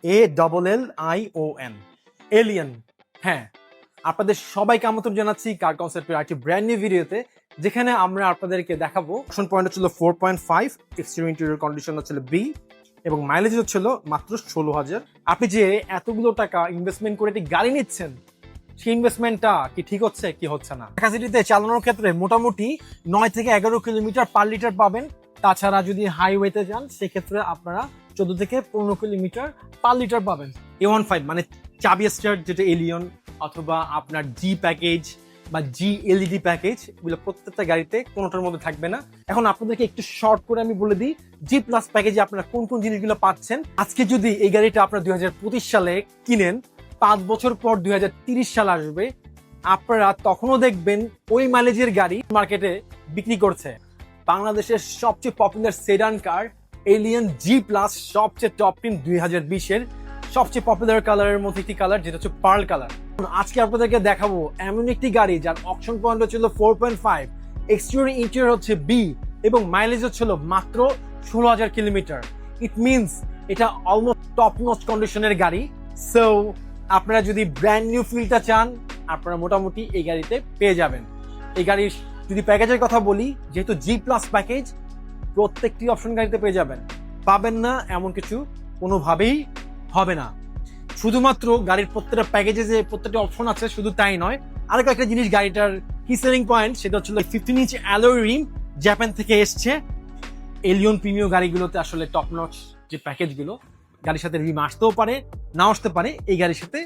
ALLION Allion. হ্যাঁ, আপনাদের সবাইকে আমন্ত্রণ জানাচ্ছি কার কনসেপ্টের একটি ব্র্যান্ড নিউ ভিডিওতে, যেখানে আমরা আপনাদেরকে দেখাবো অপশন পয়েন্ট ছিল 4.5, এক্সটেরিয়র ইন্টেরিয়র কন্ডিশন হচ্ছিল বি এবং মাইলেজ হচ্ছিল মাত্র 16,000। আপনি যে এতগুলো টাকা ইনভেস্টমেন্ট করে একটি গাড়ি নিচ্ছেন, সেই ইনভেস্টমেন্টটা কি ঠিক হচ্ছে কি হচ্ছে না? ঢাকা সিটিতে চালানোর ক্ষেত্রে মোটামুটি 9 থেকে 11 কিলোমিটার পার লিটার পাবেন। তাছাড়া যদি হাইওয়েতে যান সেক্ষেত্রে আপনারা 14 থেকে 15 কিলোমিটার পার লিটার পাবেন। A15 মানে চাবি স্টার্ট যেটা এলিয়ন, অথবা আপনার জি প্যাকেজ বা জি এলইডি প্যাকেজ, এগুলো প্রত্যেকটা গাড়িতে কোনোটার মধ্যে থাকবে না। এখন আপনাদেরকে একটু শর্ট করে আমি বলে দিই জি প্লাস প্যাকেজে আপনারা কোন কোন জিনিসগুলো পাচ্ছেন। আজকে যদি এই গাড়িটা আপনারা 2025 সালে কিনেন, 5 বছর পর 2030 সাল আসবে, আপনারা তখনও দেখবেন ওই মাইলেজের গাড়ি মার্কেটে বিক্রি করছে। বাংলাদেশের সবচেয়ে পপুলার সেডান কার এলিয়ন জি প্লাস, সবচেয়ে টপ টিম 2020-এর সবচেয়ে পপুলার কালারের মধ্যে একটি কালার, যেটা হচ্ছে পার্ল কালার। আজকে আপনাদেরকে দেখাবো এমন একটি গাড়ি যার অকশন পয়েন্ট হচ্ছিল 4.5, এক্সটেরিয়র ইন্টেরিয়র হচ্ছে বি এবং মাইলেজ হচ্ছিল মাত্র 16,000 কিলোমিটার। ইট মিনস এটা অলমোস্ট টপ নচ কন্ডিশনের গাড়ি। সো আপনারা যদি ব্র্যান্ড নিউ ফিলটা চান, আপনারা মোটামুটি এই গাড়িতে পেয়ে যাবেন। এই গাড়ির যদি প্যাকেজের কথা বলি, যেহেতু জি প্লাস প্যাকেজ, প্রত্যেকটি অপশন গাড়িতে পেয়ে যাবেন। পাবেন না এমন কিছু কোনোভাবেই হবে না। শুধুমাত্র গাড়ির প্রত্যেকটা প্যাকেজে যে প্রত্যেকটা অপশন আছে শুধু তাই নয়, আরো একটা জিনিস গাড়িটার কি সেলিং পয়েন্ট, সেটা হচ্ছে 15 ইঞ্চ অ্যালয় রিম, জাপান থেকে এসছে। এলিয়ন প্রিমিয়াম গাড়িগুলোতে আসলে টপ নচ যে প্যাকেজগুলো, গাড়ির সাথে রিম আসতেও পারে না আসতে পারে, এই গাড়ির সাথে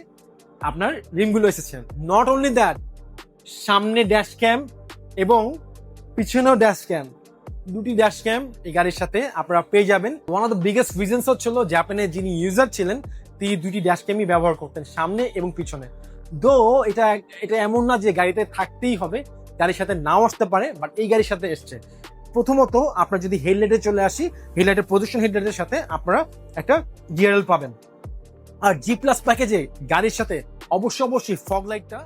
আপনার রিমগুলো এসেছে। নট অনলি দ্যাট, সামনে ড্যাশ ক্যাম এবং পিছনেও ড্যাশ ক্যাম, দুটি ড্যাশ ক্যাম এই গাড়ির সাথে আপনারা পেয়ে যাবেন। One of the biggest reasons হচ্ছিল জাপানের যিনি ইউজার ছিলেন তিনি দুটি ড্যাশ ক্যামই ব্যবহার করতেন, সামনে এবং পিছনে। দো এটা এমন না যে গাড়িতে থাকতেই হবে, গাড়ির সাথে নাও আসতে পারে, বাট এই গাড়ির সাথে এসছে। প্রথমত আপনারা যদি হেডলাইটে চলে আসি, হেডলাইটের পজিশন হেডলাইটের সাথে আপনারা একটা ডিআরএল পাবেন। আর জি প্লাস প্যাকেজে গাড়ির সাথে অবশ্যই ফগ লাইটটা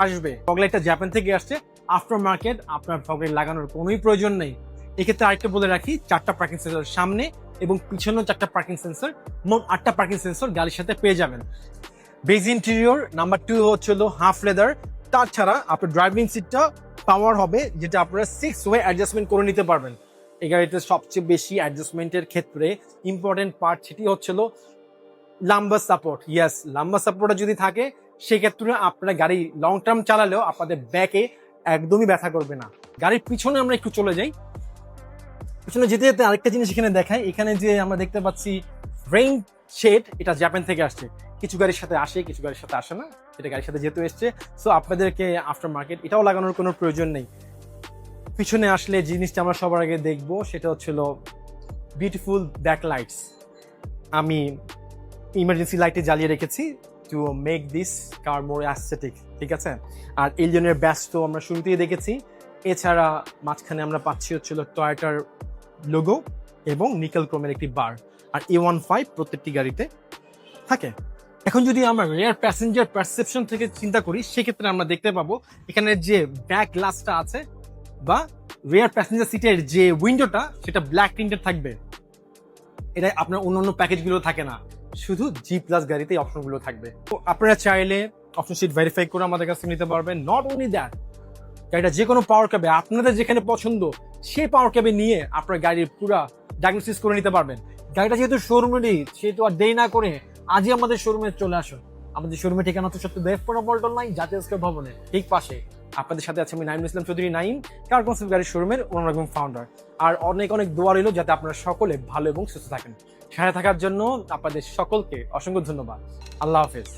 আসবে। ফগ লাইটটা জাপান থেকে আসছে, আফটার মার্কেট, আপনার ফগ লাইট লাগানোর কোনোই প্রয়োজন নেই। এক্ষেত্রে আরেকটা বলে রাখি, 4টা পার্কিং সেন্সর সামনে এবং পিছনেও 4টা পার্কিং সেন্সর, মোট 8টা পার্কিং সেন্সর গাড়ির সাথে পেয়ে যাবেন। বেজ ইন্টেরিয়র নাম্বার 2 হচ্ছিল হাফ লেদার। তাছাড়া আপনার ড্রাইভিং সিটটা পাওয়ার হবে, যেটা আপনারা 6 ওয়ে অ্যাডজাস্টমেন্ট করে নিতে পারবেন। এই গাড়িতে সবচেয়ে বেশি অ্যাডজাস্টমেন্টের ক্ষেত্রে ইম্পর্টেন্ট পার্ট সেটি হচ্ছিল লাম্বার সাপোর্ট। ইয়েস, লাম্বার সাপোর্টটা যদি থাকে সেক্ষেত্রে আপনারা গাড়ি লং টার্ম চালালেও আপনাদের ব্যাকে একদমই ব্যথা করবে না। গাড়ির পিছনে আমরা একটু চলে যাই। পিছনে যেতে যেতে আরেকটা জিনিস এখানে দেখাই। এখানে যে আমরা দেখতে পাচ্ছি রেইন শেড, এটা জাপান থেকে আসছে। কিছু গাড়ির সাথে আসে, কিছু গাড়ির সাথে আসে না, এটা গাড়ির সাথে যেহেতু এসছে, সো আপনাদেরকে আফটার মার্কেট এটাও লাগানোর কোনো প্রয়োজন নেই। পিছনে আসলে জিনিসটা আমরা সবার আগে দেখবো সেটা হচ্ছিল বিউটিফুল ব্যাক লাইটস। আমি ইমার্জেন্সি লাইটে জ্বালিয়ে রেখেছি to make this car more aesthetic, ঠিক আছে। আর এলিয়নের ব্যাস তো আমরা শুরুতেই দেখেছি। এছাড়া মাঝখানে আমরা পাচ্ছি হচ্ছিল টয়োটার লোগো এবং নিকেল ক্রোমের একটি বার। আর A15 প্রত্যেকটি গাড়িতে থাকে। এখন যদি আমরা রেয়ার প্যাসেঞ্জার পারসেপশন থেকে চিন্তা করি, সেক্ষেত্রে আমরা দেখতে পাবো এখানে যে ব্যাক গ্লাসটা আছে বা রেয়ার প্যাসেঞ্জার সিটের যে উইন্ডোটা, সেটা ব্ল্যাক টিন্টেড থাকবে। এটা আপনার অন্যান্য প্যাকেজগুলো থাকে না, শুধু জি প্লাস গাড়িতে এই অপশনগুলো থাকবে। তো আপনারা চাইলে অপশন শিট ভেরিফাই করে আমাদের কাছে নিতে পারবেন। নট অনলি দ্যাট, গাড়িটা যে কোনো পাওয়ার ক্যাবে আপনাদের যেখানে পছন্দ সেই পাওয়ার ক্যাবে নিয়ে আপনার গাড়ির পুরো ডায়াগনোসিস করে নিতে পারবেন। গাড়িটা যেহেতু শোরুমেরই, সেহেতু আর দেরি না করে আজই আমাদের শোরুমে চলে আসুন। আমাদের শোরুমের ঠিকানা হচ্ছে সত্য দেবপুরা পল্টন লাইন, জাতীয় স্কয়ার ভবনের ঠিক পাশে। আপনাদের সাথে আছে আমি নাইমুল ইসলাম চৌধুরী, নাইম, কার কনসেপ্ট গাড়ির শোরুমের ওনার এবং ফাউন্ডার। আর অনেক দোয়া রইল যাতে আপনারা সকলে ভালো এবং সুস্থ থাকেন। সাথে থাকার জন্য আপনাদের সকলকে অসংখ্য ধন্যবাদ। আল্লাহ হাফেজ।